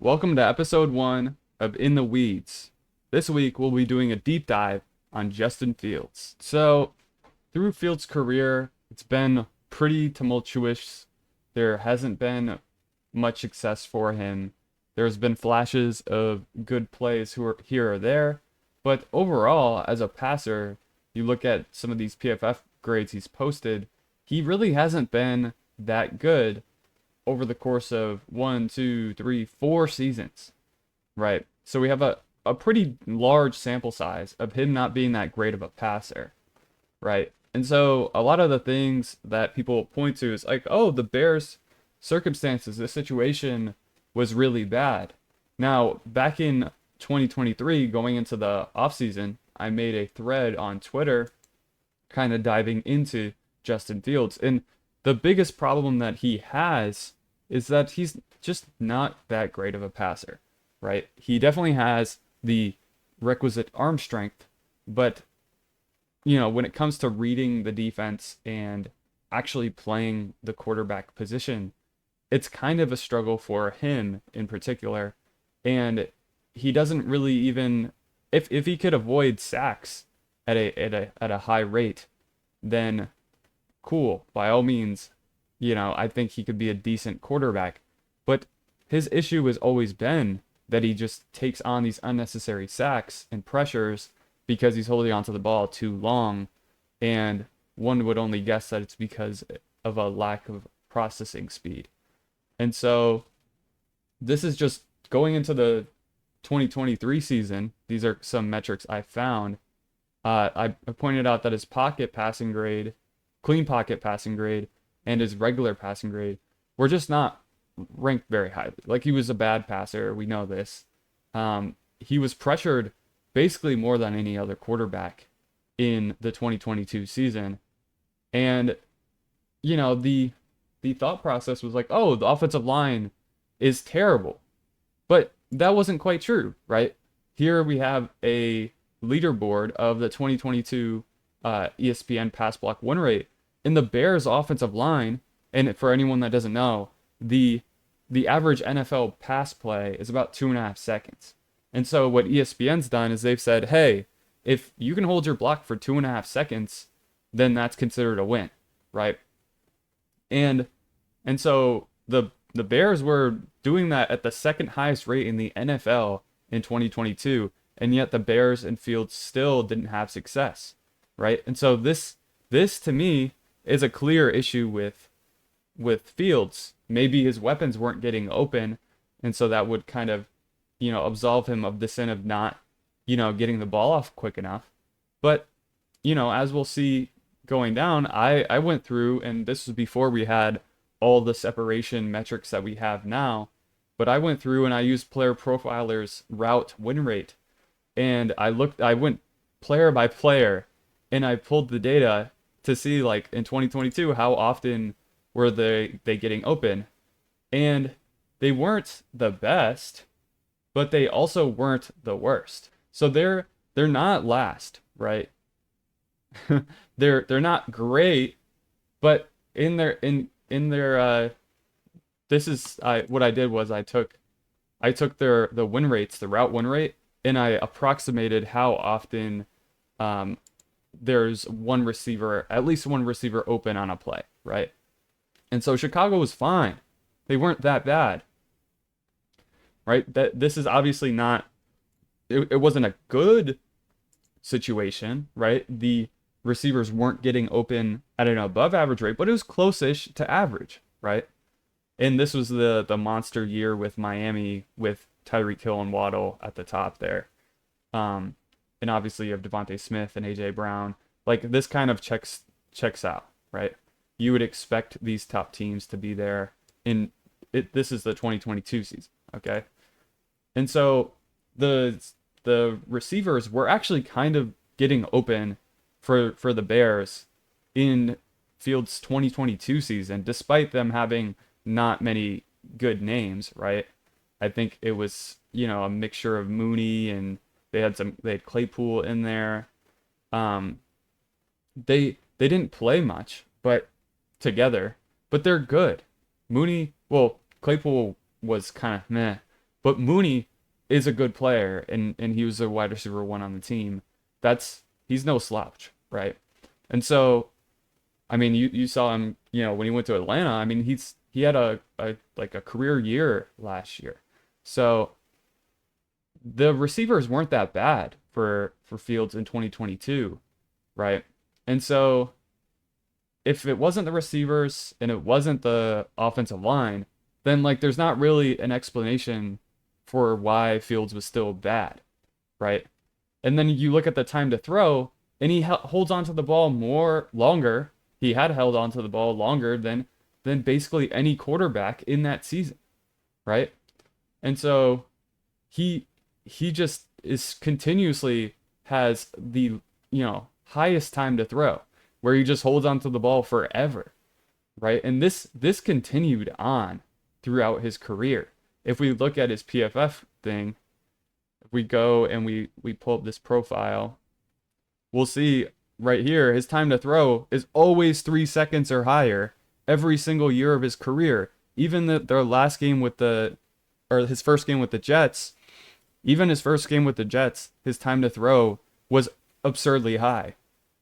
Welcome to episode 1 of In the Weeds. This week we'll be doing a deep dive on Justin Fields. So, through Fields' career, it's been pretty tumultuous. There hasn't been much success for him. There's been flashes of good plays who are here or there, but overall, as a passer, you look at some of these PFF grades he's posted, he really hasn't been that good over the course of 4 seasons, right? So we have a pretty large sample size of him not being that great of a passer, right? And so a lot of the things that people point to is like, oh, the Bears' circumstances, this situation was really bad. Now, back in 2023, going into the offseason, I made a thread on Twitter kind of diving into Justin Fields. And the biggest problem that he has is that he's just not that great of a passer, right? He definitely has the requisite arm strength, but when it comes to reading the defense and actually playing the quarterback position, it's kind of a struggle for him in particular. And he doesn't really even if he could avoid sacks at a high rate, then cool, by all means, I think he could be a decent quarterback. But his issue has always been that he just takes on these unnecessary sacks and pressures because he's holding onto the ball too long. And one would only guess that it's because of a lack of processing speed. And so this is just going into the 2023 season. These are some metrics I found. I pointed out that his pocket passing grade, clean pocket passing grade, and his regular passing grade were just not ranked very highly. Like, he was a bad passer, we know this. He was pressured basically more than any other quarterback in the 2022 season. And, the thought process was like, oh, the offensive line is terrible. But that wasn't quite true, right? Here we have a leaderboard of the 2022 ESPN pass block win rate. In the Bears offensive line, and for anyone that doesn't know, the average NFL pass play is about 2.5 seconds. And so what ESPN's done is they've said, hey, if you can hold your block for 2.5 seconds, then that's considered a win, right? And so the Bears were doing that at the second highest rate in the NFL in 2022, and yet the Bears and Fields still didn't have success, right? And so this to me is a clear issue with Fields. Maybe his weapons weren't getting open, and so that would kind of, absolve him of the sin of not, getting the ball off quick enough. But, as we'll see going down, I went through, and this was before we had all the separation metrics that we have now, but I went through and I used Player Profiler's route win rate, and I went player by player, and I pulled the data to see, like, in 2022, how often were they getting open. And they weren't the best, but they also weren't the worst. So they're not last, right? They're not great, but in their this is what I did was I took the win rates, the route win rate, and I approximated how often there's at least one receiver open on a play, right? And so Chicago was fine. They weren't that bad, right? This is obviously not, it wasn't a good situation, right? The receivers weren't getting open at an above average rate, but it was close-ish to average, right? And this was the monster year with Miami, with Tyreek Hill and Waddle at the top there. And obviously you have Devontae Smith and A.J. Brown. Like, this kind of checks out, right? You would expect these top teams to be there in it. This is the 2022 season, okay? And so the receivers were actually kind of getting open for the Bears in Fields' 2022 season, despite them having not many good names, right? I think it was, a mixture of Mooney, and they had Claypool in there. They didn't play much, but together, but they're good. Claypool was kind of meh, But Mooney is a good player, and he was a wide receiver one on the team. He's no slouch, right? And so, I mean, you saw him, when he went to Atlanta. I mean, he had a career year last year. So the receivers weren't that bad for Fields in 2022, right? And so if it wasn't the receivers and it wasn't the offensive line, then like there's not really an explanation for why Fields was still bad, right? And then you look at the time to throw, and he holds onto the ball more longer. He had held onto the ball longer than basically any quarterback in that season, right? And so he just is continuously has the highest time to throw, where he just holds onto the ball forever, right? And this continued on throughout his career. If we look at his PFF thing, if we go and we pull up this profile, we'll see right here his time to throw is always 3 seconds or higher every single year of his career. Even their last game or his first game with the Jets, even his first game with the Jets, his time to throw was absurdly high,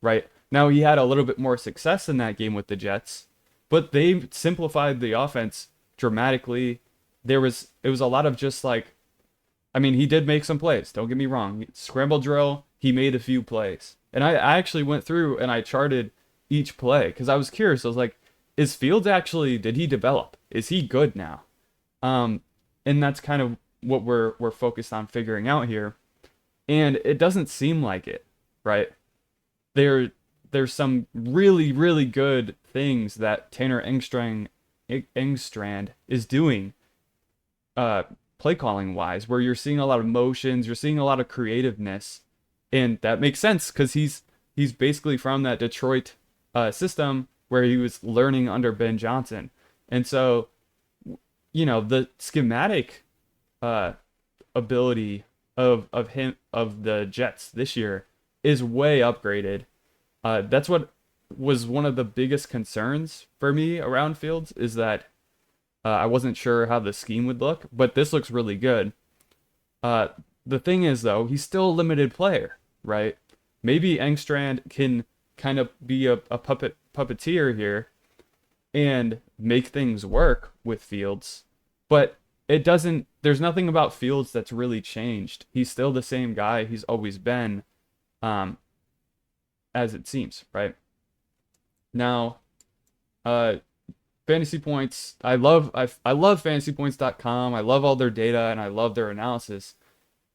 right? Now he had a little bit more success in that game with the Jets, but they simplified the offense dramatically. It was a lot of just like, I mean, he did make some plays. Don't get me wrong. Scramble drill, he made a few plays. And I actually went through and I charted each play because I was curious. I was like, is Fields did he develop? Is he good now? And that's kind of what we're focused on figuring out here. And it doesn't seem like it, right? There's some really, really good things that Tanner Engstrand is doing, play calling wise, where you're seeing a lot of motions, you're seeing a lot of creativeness, and that makes sense because he's basically from that Detroit system where he was learning under Ben Johnson. And so, the schematic ability of the Jets this year is way upgraded. That's what was one of the biggest concerns for me around Fields, is that I wasn't sure how the scheme would look, but this looks really good. The thing is, though, he's still a limited player, right? Maybe Engstrand can kind of be a puppeteer here and make things work with Fields, but there's nothing about Fields that's really changed. He's still the same guy he's always been, as it seems, right? Now, fantasy points, I love fantasypoints.com. I love all their data and I love their analysis.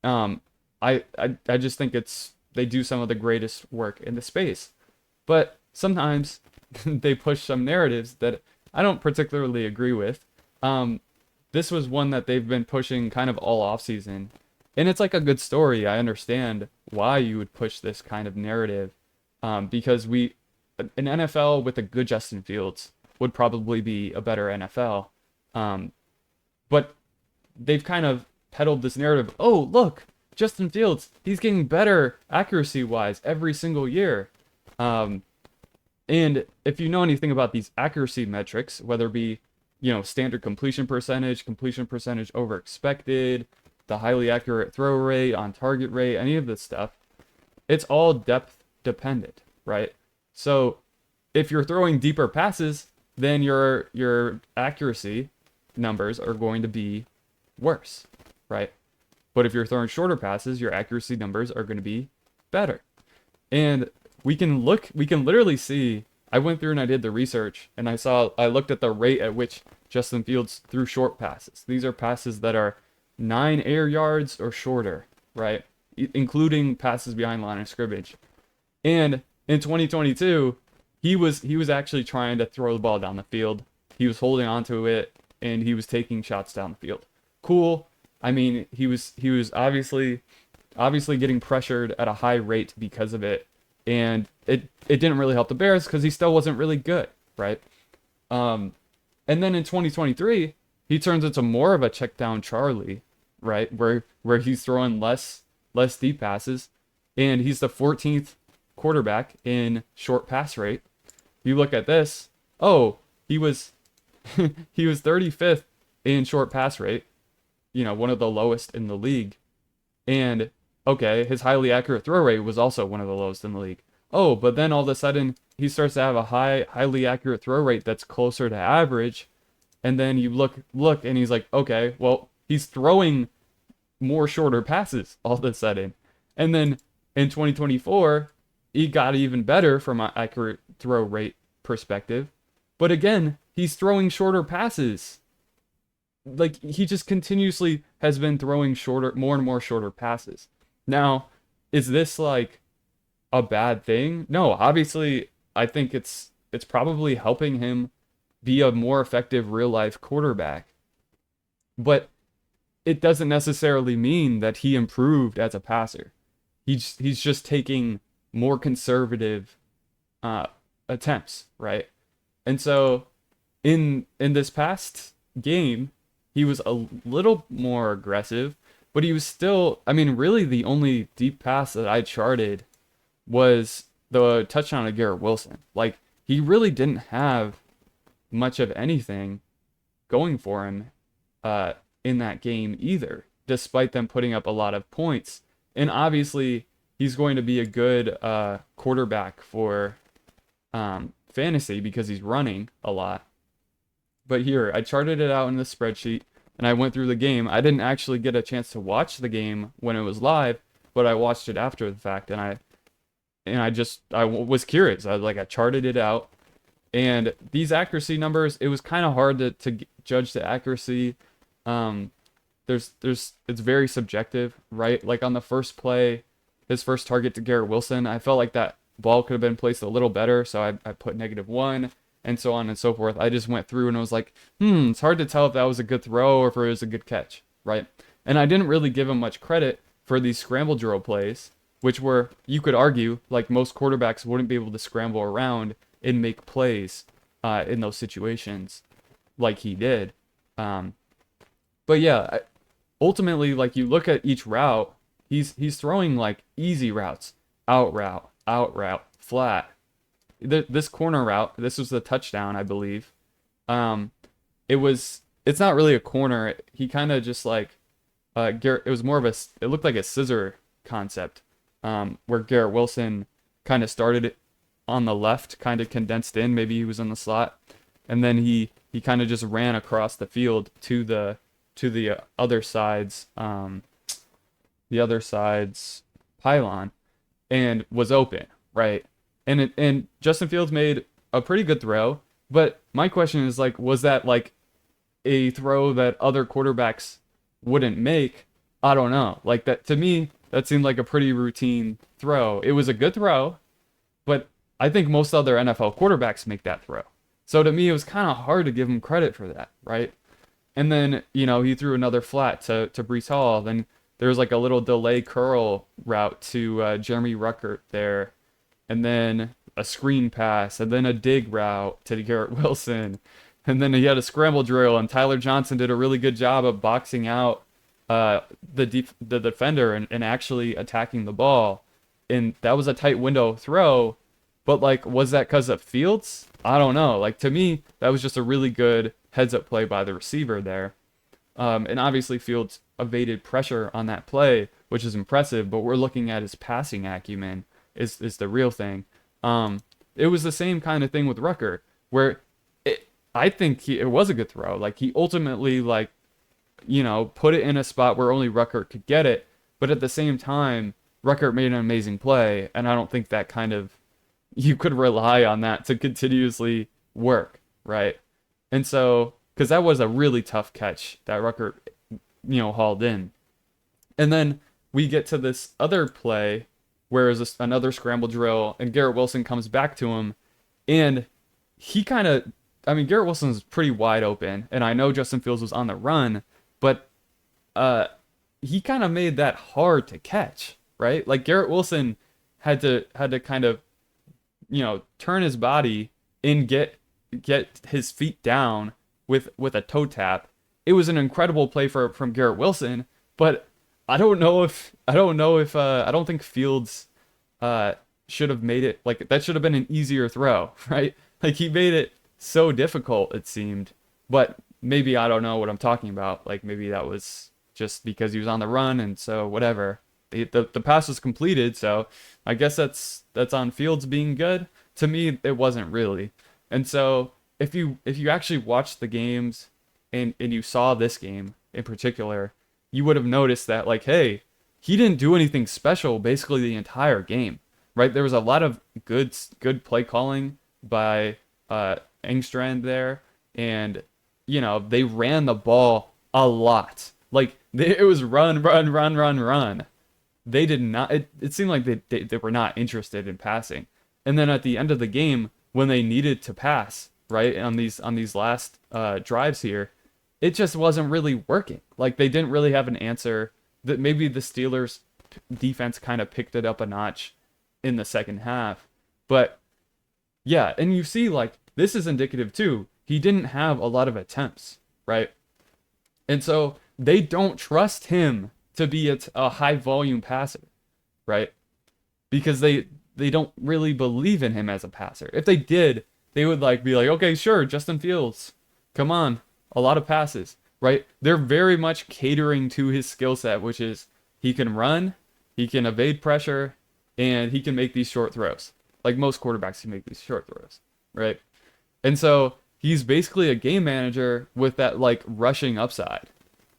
I just think they do some of the greatest work in the space. But sometimes they push some narratives that I don't particularly agree with. This was one that they've been pushing kind of all off season, and it's like a good story. I understand why you would push this kind of narrative, because an NFL with a good Justin Fields would probably be a better NFL. But they've kind of peddled this narrative. Oh, look, Justin Fields, he's getting better accuracy wise every single year. And if you know anything about these accuracy metrics, whether it be, standard completion percentage over expected, the highly accurate throw rate, on target rate, any of this stuff, it's all depth dependent, right? So if you're throwing deeper passes, then your accuracy numbers are going to be worse, right? But if you're throwing shorter passes, your accuracy numbers are going to be better. And we can literally see, I went through and I did the research, and I looked at the rate at which Justin Fields threw short passes. These are passes that are 9 air yards or shorter, right? Including passes behind line of scrimmage. And in 2022, he was actually trying to throw the ball down the field. He was holding onto it and he was taking shots down the field. Cool. I mean, he was obviously getting pressured at a high rate because of it. And it didn't really help the Bears because he still wasn't really good, right? And then in 2023, he turns into more of a check down Charlie, right? Where he's throwing less deep passes, and he's the 14th quarterback in short pass rate. You look at this, he was 35th in short pass rate, one of the lowest in the league. And okay, his highly accurate throw rate was also one of the lowest in the league. Oh, but then all of a sudden he starts to have a highly accurate throw rate that's closer to average. And then you look, and he's like, okay, well, he's throwing more shorter passes all of a sudden. And then in 2024, he got even better from an accurate throw rate perspective. But again, he's throwing shorter passes. Like he just continuously has been throwing shorter, more and more shorter passes. Now, is this like a bad thing? No, obviously, I think it's probably helping him be a more effective real life quarterback. But it doesn't necessarily mean that he improved as a passer. He's just taking more conservative uh, attempts, right? And so in this past game, he was a little more aggressive, but he was still, I mean, really the only deep pass that I charted was the touchdown to Garrett Wilson. Like he really didn't have much of anything going for him in that game either, despite them putting up a lot of points. And obviously, he's going to be a good quarterback for fantasy because he's running a lot. But here, I charted it out in the spreadsheet and I went through the game. I didn't actually get a chance to watch the game when it was live, but I watched it after the fact, and I was curious. I charted it out, and these accuracy numbers, it was kind of hard to judge the accuracy. It's very subjective, right? Like on the first play, his first target to Garrett Wilson, I felt like that ball could have been placed a little better, so I put -1, and so on and so forth. I just went through and I was like, it's hard to tell if that was a good throw or if it was a good catch, right? And I didn't really give him much credit for these scramble drill plays, which were, you could argue, like most quarterbacks wouldn't be able to scramble around and make plays in those situations like he did. But yeah, ultimately, like you look at each route, he's throwing like easy routes, out route, flat. This corner route, this was the touchdown, I believe. It's not really a corner. He kind of just like Garrett. It was more of it looked like a scissor concept, where Garrett Wilson kind of started it on the left, kind of condensed in. Maybe he was in the slot, and then he kind of just ran across the field to the other side's pylon and was open, right? And Justin Fields made a pretty good throw, but my question is like, was that like a throw that other quarterbacks wouldn't make? I don't know. Like that to me, that seemed like a pretty routine throw. It was a good throw, but I think most other NFL quarterbacks make that throw. So to me, it was kind of hard to give him credit for that, right? And then, he threw another flat to Breece Hall. Then there was like a little delay curl route to Jeremy Ruckert there. And then a screen pass. And then a dig route to Garrett Wilson. And then he had a scramble drill. And Tyler Johnson did a really good job of boxing out the defender and actually attacking the ball. And that was a tight window throw. But like, was that because of Fields? I don't know. Like to me, that was just a really good heads-up play by the receiver there. And obviously Fields evaded pressure on that play, which is impressive, but we're looking at his passing acumen is the real thing. It was the same kind of thing with Rucker, where I think it was a good throw. Like he ultimately put it in a spot where only Rucker could get it, but at the same time, Rucker made an amazing play, and I don't think that kind of, you could rely on that to continuously work, right? And so, because that was a really tough catch that Rucker, hauled in. And then we get to this other play where is another scramble drill, and Garrett Wilson comes back to him, and he kind of, Garrett Wilson's pretty wide open, and I know Justin Fields was on the run, but he kind of made that hard to catch, right? Like Garrett Wilson had to kind of, turn his body and get his feet down with a toe tap. It was an incredible play from Garrett Wilson, but I don't think Fields should have made it, like that should have been an easier throw, right? Like he made it so difficult, it seemed. But maybe I don't know what I'm talking about. Like maybe that was just because he was on the run, and so whatever. The pass was completed, so I guess that's on Fields being good. To me, it wasn't really. And so if you actually watched the games and you saw this game in particular, you would have noticed that like, hey, he didn't do anything special basically the entire game, right? There was a lot of good play calling by Engstrand there, and they ran the ball a lot. Like it was run, run, run, run, run. They did not. It seemed like they were not interested in passing. And then at the end of the game, when they needed to pass, right on these last drives here, it just wasn't really working. Like they didn't really have an answer. That maybe the Steelers defense kind of picked it up a notch in the second half, but yeah, and you see like this is indicative too. He didn't have a lot of attempts, right? And so they don't trust him to be a high volume passer, right? Because they don't really believe in him as a passer. If they did, they would like be like, okay, sure, Justin Fields, come on, a lot of passes, right? They're very much catering to his skill set, which is he can run, he can evade pressure, and he can make these short throws. Like most quarterbacks can make these short throws, right? And so he's basically a game manager with that like rushing upside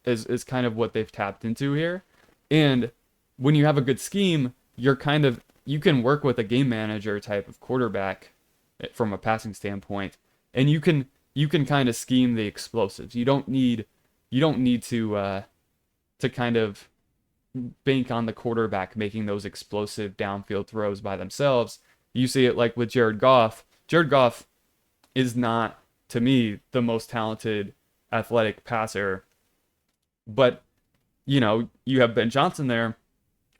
is kind of what they've tapped into here. And when you have a good scheme, you can work with a game manager type of quarterback from a passing standpoint, and you can kind of scheme the explosives. You don't need to kind of bank on the quarterback making those explosive downfield throws by themselves. You see it like with Jared Goff. Jared Goff is not, to me, the most talented athletic passer, but you have Ben Johnson there,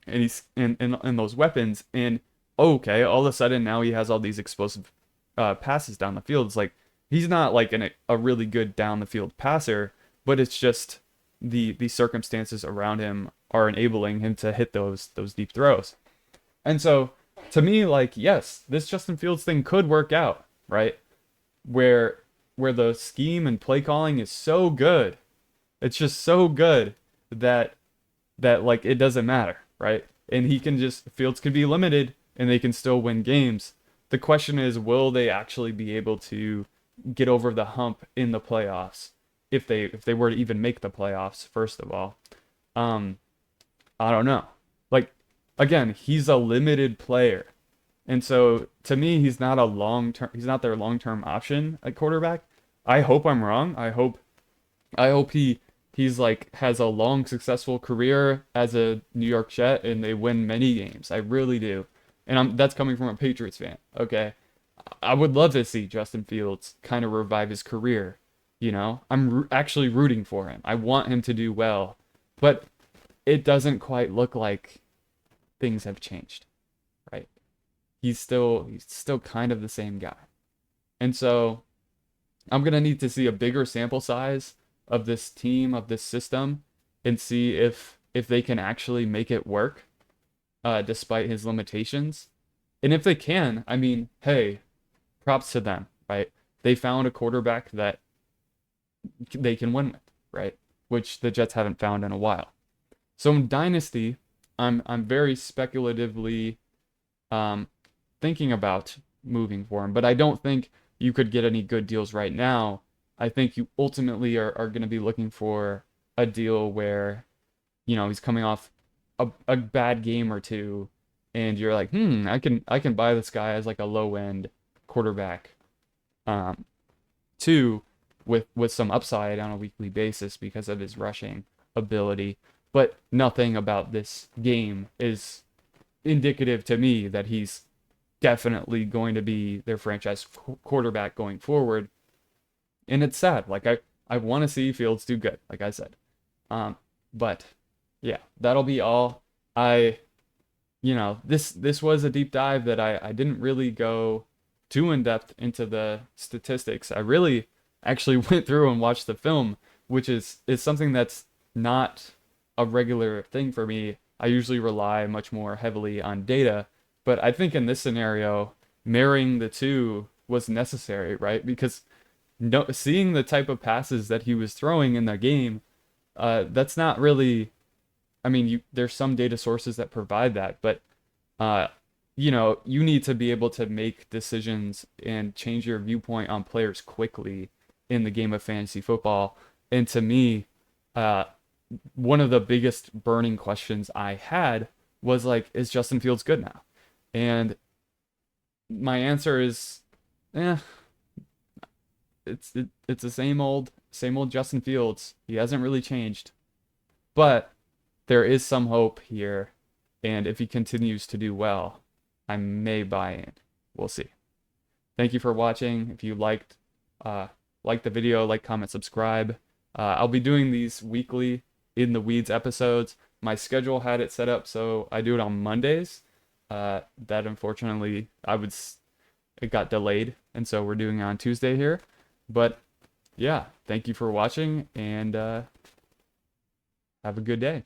and he's in those weapons, and okay, all of a sudden now he has all these explosive passes down the field. It's like he's not like a really good down the field passer, but it's just the circumstances around him are enabling him to hit those deep throws. And so to me, like, yes, this Justin Fields thing could work out, right? Where the scheme and play calling is so good. It's just so good that like it doesn't matter, right? And Fields can be limited and they can still win games. The question is, will they actually be able to get over the hump in the playoffs if they were to even make the playoffs, first of all? I don't know. Like, again, he's a limited player. And so to me, he's not their long-term option at quarterback. I hope I'm wrong. I hope he's like has a long successful career as a New York Jet and they win many games. I really do. And that's coming from a Patriots fan. Okay. I would love to see Justin Fields kind of revive his career. I'm actually rooting for him. I want him to do well, but it doesn't quite look like things have changed, right? He's still kind of the same guy. And so I'm going to need to see a bigger sample size of this team, of this system, and see if they can actually make it work despite his limitations. And if they can, I mean, hey, props to them, right? They found a quarterback that they can win with, right? Which the Jets haven't found in a while. So in Dynasty, I'm very speculatively thinking about moving for him, but I don't think you could get any good deals right now. I think you ultimately are going to be looking for a deal where, he's coming off a bad game or two, and you're like, I can buy this guy as like a low end quarterback, too, with some upside on a weekly basis because of his rushing ability. But nothing about this game is indicative to me that he's definitely going to be their franchise quarterback going forward. And it's sad. Like I want to see Fields do good, like I said. But yeah, that'll be all. This was a deep dive that I didn't really go too in depth into the statistics. I really actually went through and watched the film, which is something that's not a regular thing for me. I usually rely much more heavily on data, but I think in this scenario, marrying the two was necessary, right? Because seeing the type of passes that he was throwing in the game, That's not really, I mean, there's some data sources that provide that, but uh, you need to be able to make decisions and change your viewpoint on players quickly in the game of fantasy football. And to me, uh, one of the biggest burning questions I had was like, is Justin Fields good now? And my answer is, eh, it's the same old Justin Fields. He hasn't really changed, but there is some hope here, and if he continues to do well, I may buy in. We'll see. Thank you for watching. If you liked the video, like, comment, subscribe. I'll be doing these weekly in the weeds episodes. My schedule had it set up so I do it on Mondays. That unfortunately it got delayed, and so we're doing it on Tuesday here. But yeah, thank you for watching, and have a good day.